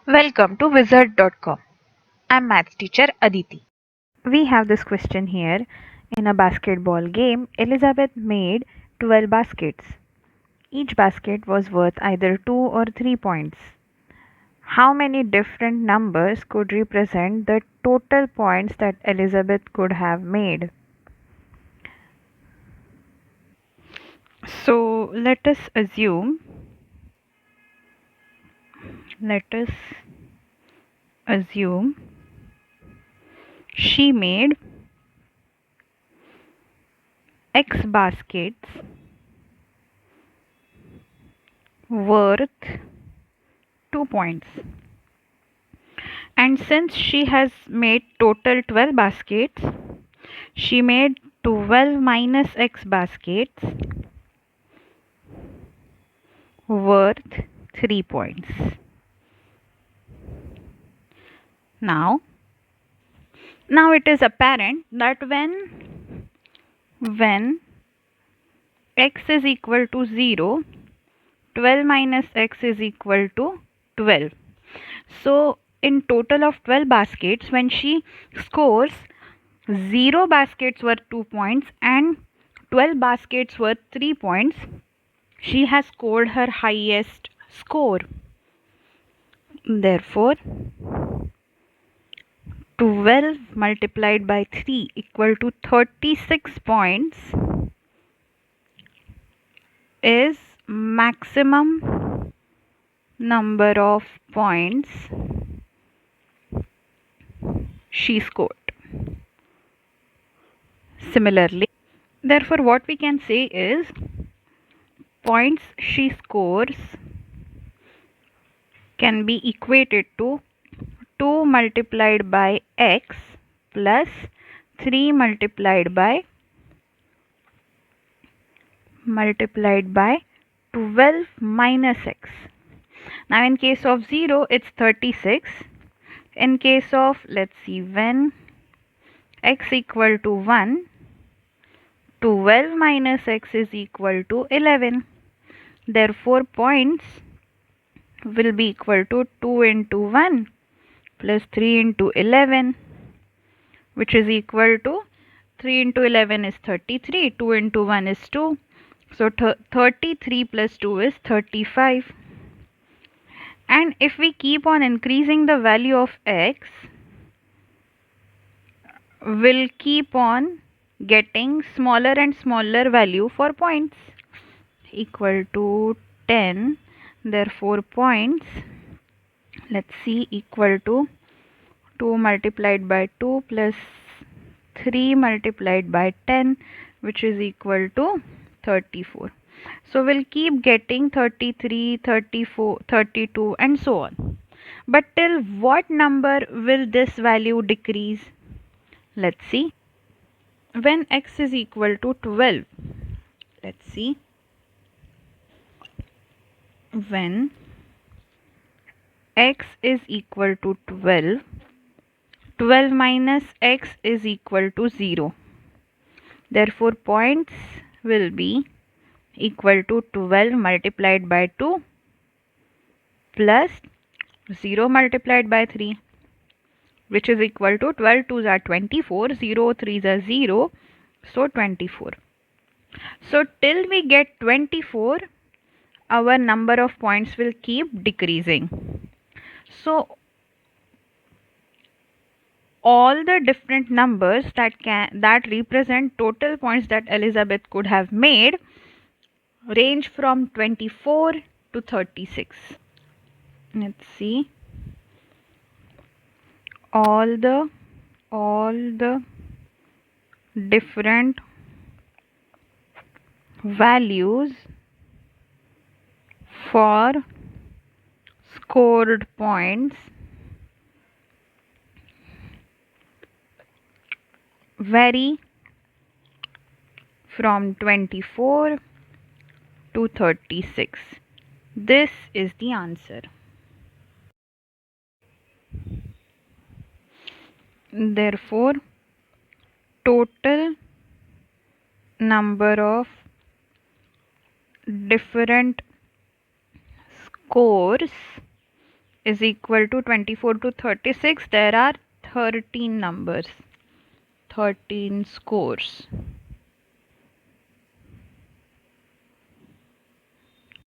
Welcome to Wizard.com. I'm maths teacher Aditi. We have this question here. In a basketball game, Elizabeth made 12 baskets. Each basket was worth either 2 or 3 points. How many different numbers could represent the total points that Elizabeth could have made? So let us assume she made X baskets worth 2 points. And since she has made total 12 baskets, she made 12 minus X baskets worth 3 points. Now, now it is apparent that when X is equal to 0, 12 minus X is equal to 12. So in total of 12 baskets, when she scores 0 baskets worth 2 points and 12 baskets worth 3 points, she has scored her highest score. Therefore, 12 multiplied by 3 equal to 36 points is maximum number of points she scored. Similarly, therefore what we can say is points she scores can be equated to 2 multiplied by x plus 3 multiplied by 12 minus x. Now in case of 0 it's 36. In case of, let's see, when x equal to 1, 12 minus x is equal to 11. Therefore points will be equal to 2 into 1 plus 3 into 11, which is equal to 3 into 11 is 33, 2 into 1 is 2. So 33 plus 2 is 35. And if we keep on increasing the value of x, we'll keep on getting smaller and smaller value for points equal to 10. Therefore points, let's see, equal to 2 multiplied by 2 plus 3 multiplied by 10, which is equal to 34. So we'll keep getting 33, 34, 32 and so on. But till what number will this value decrease? Let's see. When x is equal to 12, let's see. When x is equal to 12, 12 minus x is equal to 0. Therefore points will be equal to 12 multiplied by 2 plus 0 multiplied by 3, which is equal to 12 2s are 24, 0 3s are 0, so 24. So till we get 24, our number of points will keep decreasing. So all the different numbers that represent total points that Elizabeth could have made range from 24 to 36. Let's see. All the different values for scored points vary from 24 to 36. This is the answer. Therefore, total number of different scores is equal to 24 to 36. There are 13 numbers, 13 scores.